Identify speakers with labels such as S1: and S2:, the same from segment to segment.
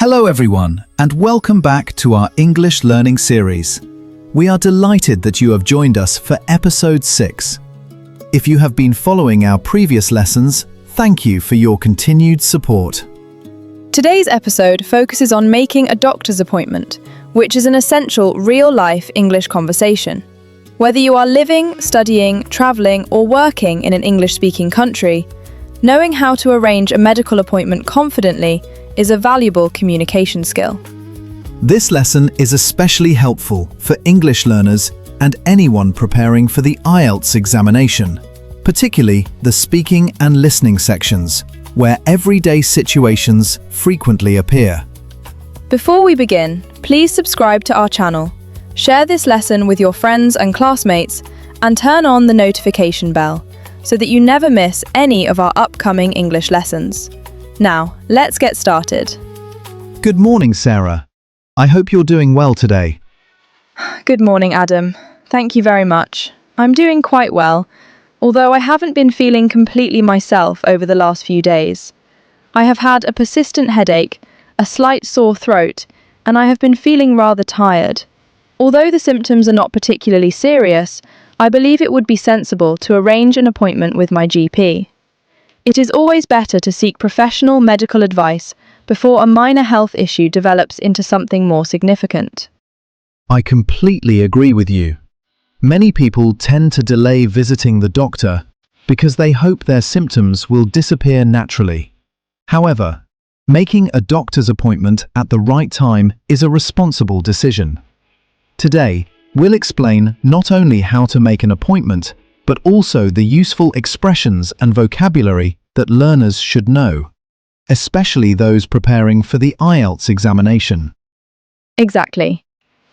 S1: Hello everyone, and welcome back to our English learning series. We are delighted that you have joined us for episode 6. If you have been following our previous lessons, thank you for your continued support.
S2: Today's episode focuses on making a doctor's appointment, which is an essential real-life English conversation. Whether you are living, studying, traveling, or working in an English-speaking country, knowing how to arrange a medical appointment confidently is a valuable communication skill.
S1: This lesson is especially helpful for English learners and anyone preparing for the IELTS examination, particularly the speaking and listening sections, where everyday situations frequently appear.
S2: Before we begin, please subscribe to our channel, share this lesson with your friends and classmates, and turn on the notification bell so that you never miss any of our upcoming English lessons. Now, let's get started.
S1: Good morning, Sarah. I hope you're doing well today.
S2: Good morning, Adam. Thank you very much. I'm doing quite well, although I haven't been feeling completely myself over the last few days. I have had a persistent headache, a slight sore throat, and I have been feeling rather tired. Although the symptoms are not particularly serious, I believe it would be sensible to arrange an appointment with my GP. It is always better to seek professional medical advice before a minor health issue develops into something more significant.
S1: I completely agree with you. Many people tend to delay visiting the doctor because they hope their symptoms will disappear naturally. However, making a doctor's appointment at the right time is a responsible decision. Today, we'll explain not only how to make an appointment, but also the useful expressions and vocabulary that learners should know, especially those preparing for the IELTS examination.
S2: Exactly.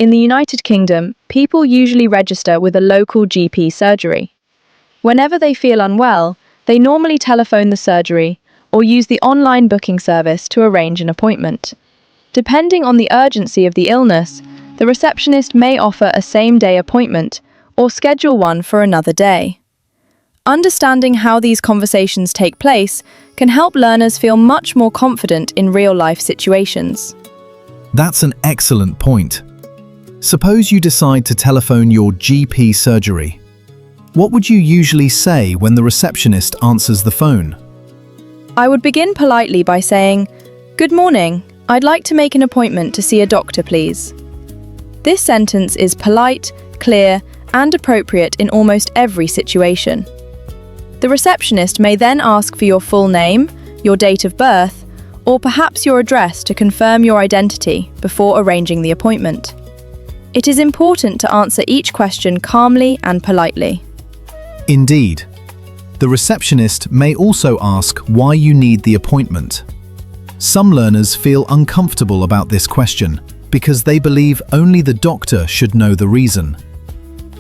S2: In the United Kingdom, people usually register with a local GP surgery. Whenever they feel unwell, they normally telephone the surgery or use the online booking service to arrange an appointment. Depending on the urgency of the illness, the receptionist may offer a same-day appointment or schedule one for another day. Understanding how these conversations take place can help learners feel much more confident in real-life situations.
S1: That's an excellent point. Suppose you decide to telephone your GP surgery. What would you usually say when the receptionist answers the phone?
S2: I would begin politely by saying, "Good morning, I'd like to make an appointment to see a doctor, please." This sentence is polite, clear, and appropriate in almost every situation. The receptionist may then ask for your full name, your date of birth, or perhaps your address to confirm your identity before arranging the appointment. It is important to answer each question calmly and politely.
S1: Indeed. The receptionist may also ask why you need the appointment. Some learners feel uncomfortable about this question because they believe only the doctor should know the reason.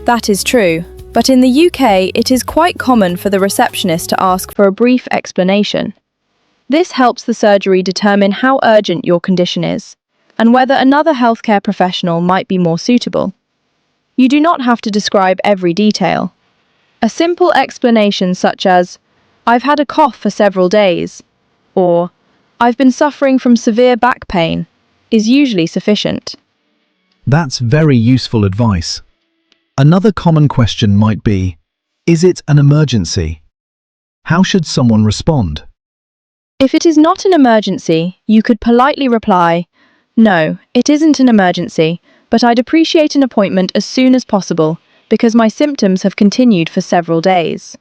S2: That is true, but in the UK it is quite common for the receptionist to ask for a brief explanation. This helps the surgery determine how urgent your condition is and whether another healthcare professional might be more suitable. You do not have to describe every detail. A simple explanation such as, "I've had a cough for several days," or "I've been suffering from severe back pain," is usually sufficient.
S1: That's very useful advice. Another common question might be, is it an emergency? How should someone respond?
S2: If it is not an emergency, you could politely reply, "No, it isn't an emergency, but I'd appreciate an appointment as soon as possible because my symptoms have continued for several days."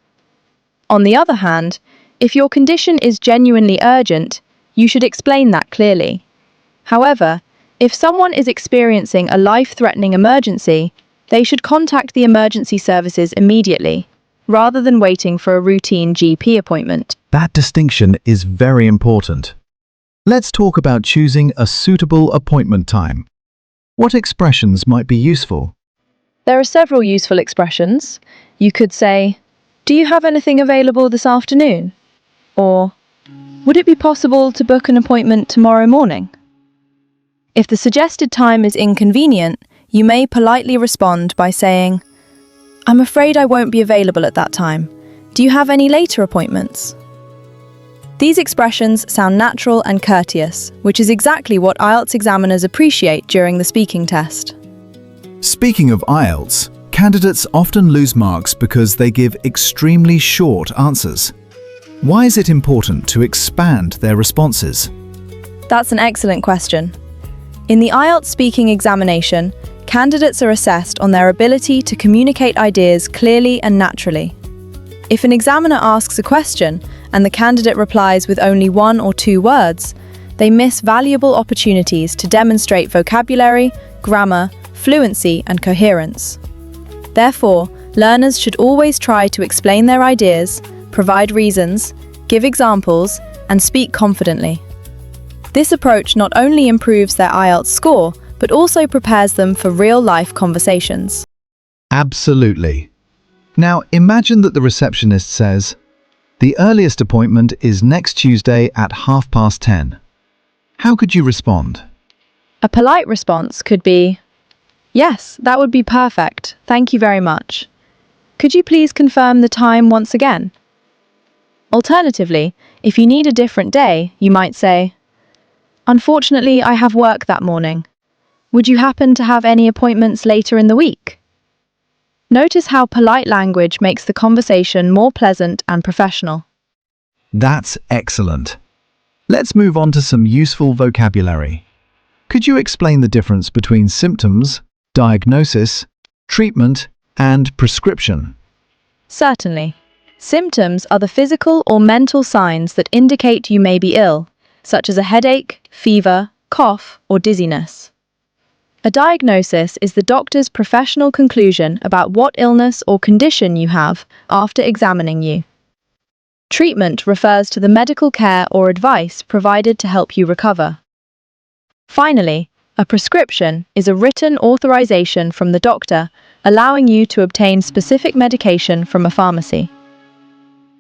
S2: On the other hand, if your condition is genuinely urgent, you should explain that clearly. However, if someone is experiencing a life-threatening emergency, they should contact the emergency services immediately, rather than waiting for a routine GP appointment.
S1: That distinction is very important. Let's talk about choosing a suitable appointment time. What expressions might be useful?
S2: There are several useful expressions. You could say, "Do you have anything available this afternoon?" Or, "Would it be possible to book an appointment tomorrow morning?" If the suggested time is inconvenient, you may politely respond by saying, "I'm afraid I won't be available at that time. Do you have any later appointments?" These expressions sound natural and courteous, which is exactly what IELTS examiners appreciate during the speaking test.
S1: Speaking of IELTS, candidates often lose marks because they give extremely short answers. Why is it important to expand their responses?
S2: That's an excellent question. In the IELTS speaking examination, candidates are assessed on their ability to communicate ideas clearly and naturally. If an examiner asks a question and the candidate replies with only 1 or 2 words, they miss valuable opportunities to demonstrate vocabulary, grammar, fluency, and coherence. Therefore, learners should always try to explain their ideas, provide reasons, give examples, and speak confidently. This approach not only improves their IELTS score, but also prepares them for real-life conversations.
S1: Absolutely. Now, imagine that the receptionist says, "The earliest appointment is next Tuesday at 10:30. How could you respond?
S2: A polite response could be, "Yes, that would be perfect. Thank you very much. Could you please confirm the time once again?" Alternatively, if you need a different day, you might say, "Unfortunately, I have work that morning. Would you happen to have any appointments later in the week?" Notice how polite language makes the conversation more pleasant and professional.
S1: That's excellent. Let's move on to some useful vocabulary. Could you explain the difference between symptoms, diagnosis, treatment, and prescription?
S2: Certainly. Symptoms are the physical or mental signs that indicate you may be ill, such as a headache, fever, cough, or dizziness. A diagnosis is the doctor's professional conclusion about what illness or condition you have after examining you. Treatment refers to the medical care or advice provided to help you recover. Finally, a prescription is a written authorization from the doctor allowing you to obtain specific medication from a pharmacy.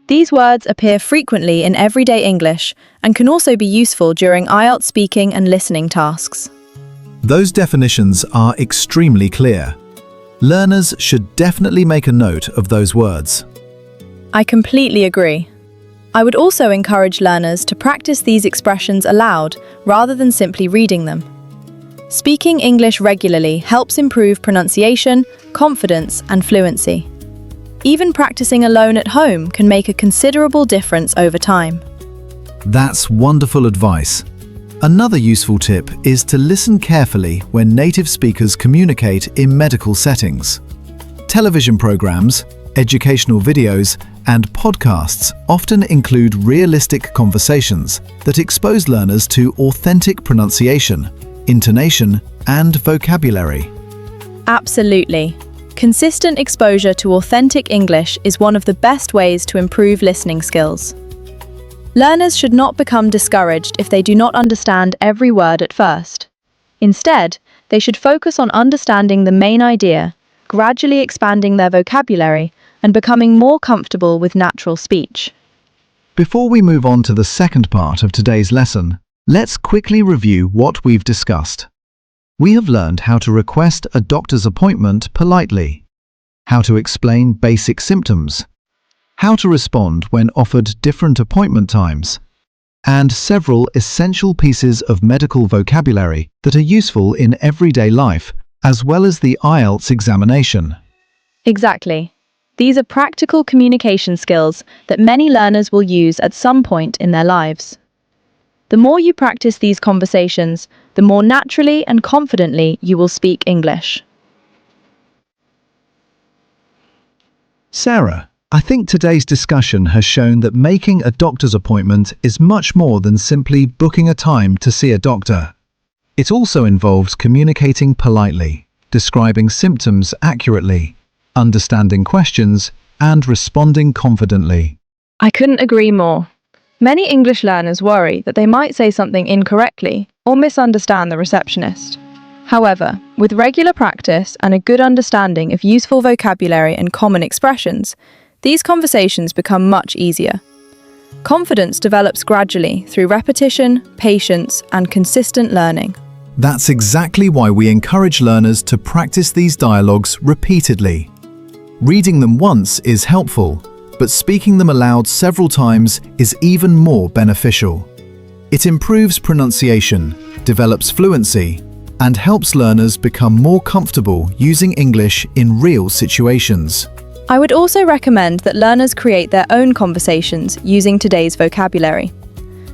S2: These words appear frequently in everyday English and can also be useful during IELTS speaking and listening tasks.
S1: Those definitions are extremely clear. Learners should definitely make a note of those words.
S2: I completely agree. I would also encourage learners to practice these expressions aloud rather than simply reading them. Speaking English regularly helps improve pronunciation, confidence, and fluency. Even practicing alone at home can make a considerable difference over time.
S1: That's wonderful advice. Another useful tip is to listen carefully when native speakers communicate in medical settings. Television programs, educational videos, and podcasts often include realistic conversations that expose learners to authentic pronunciation, intonation, and vocabulary.
S2: Absolutely. Consistent exposure to authentic English is one of the best ways to improve listening skills. Learners should not become discouraged if they do not understand every word at first. Instead, they should focus on understanding the main idea, gradually expanding their vocabulary, and becoming more comfortable with natural speech.
S1: Before we move on to the second part of today's lesson, let's quickly review what we've discussed. We have learned how to request a doctor's appointment politely, how to explain basic symptoms, how to respond when offered different appointment times, and several essential pieces of medical vocabulary that are useful in everyday life, as well as the IELTS examination.
S2: Exactly. These are practical communication skills that many learners will use at some point in their lives. The more you practice these conversations, the more naturally and confidently you will speak English.
S1: Sarah, I think today's discussion has shown that making a doctor's appointment is much more than simply booking a time to see a doctor. It also involves communicating politely, describing symptoms accurately, understanding questions, and responding confidently.
S2: I couldn't agree more. Many English learners worry that they might say something incorrectly or misunderstand the receptionist. However, with regular practice and a good understanding of useful vocabulary and common expressions, these conversations become much easier. Confidence develops gradually through repetition, patience, and consistent learning.
S1: That's exactly why we encourage learners to practice these dialogues repeatedly. Reading them once is helpful, but speaking them aloud several times is even more beneficial. It improves pronunciation, develops fluency, and helps learners become more comfortable using English in real situations.
S2: I would also recommend that learners create their own conversations using today's vocabulary.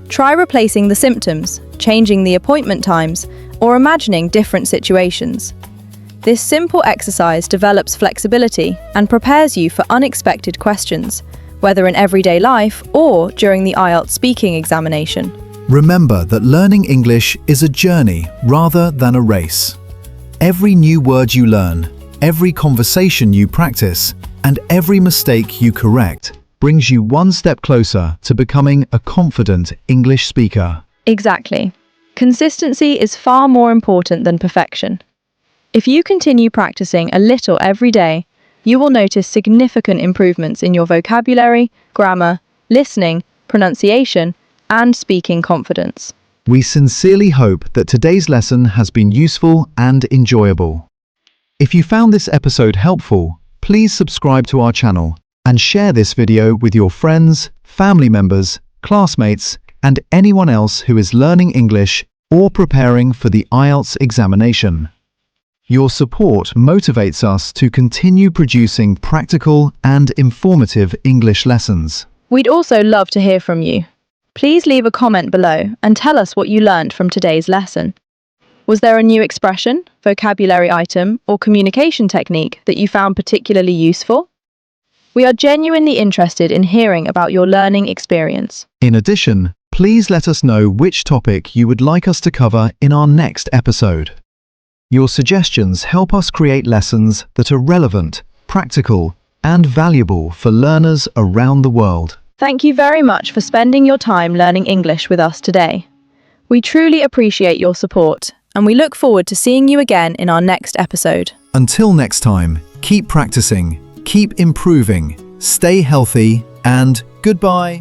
S2: Try replacing the symptoms, changing the appointment times, or imagining different situations. This simple exercise develops flexibility and prepares you for unexpected questions, whether in everyday life or during the IELTS speaking examination.
S1: Remember that learning English is a journey rather than a race. Every new word you learn, every conversation you practice, and every mistake you correct brings you one step closer to becoming a confident English speaker.
S2: Exactly. Consistency is far more important than perfection. If you continue practicing a little every day, you will notice significant improvements in your vocabulary, grammar, listening, pronunciation, and speaking confidence.
S1: We sincerely hope that today's lesson has been useful and enjoyable. If you found this episode helpful, please subscribe to our channel and share this video with your friends, family members, classmates, and anyone else who is learning English or preparing for the IELTS examination. Your support motivates us to continue producing practical and informative English lessons.
S2: We'd also love to hear from you. Please leave a comment below and tell us what you learned from today's lesson. Was there a new expression, vocabulary item, or communication technique that you found particularly useful? We are genuinely interested in hearing about your learning experience.
S1: In addition, please let us know which topic you would like us to cover in our next episode. Your suggestions help us create lessons that are relevant, practical, and valuable for learners around the world.
S2: Thank you very much for spending your time learning English with us today. We truly appreciate your support, and we look forward to seeing you again in our next episode.
S1: Until next time, keep practicing, keep improving, stay healthy, and goodbye.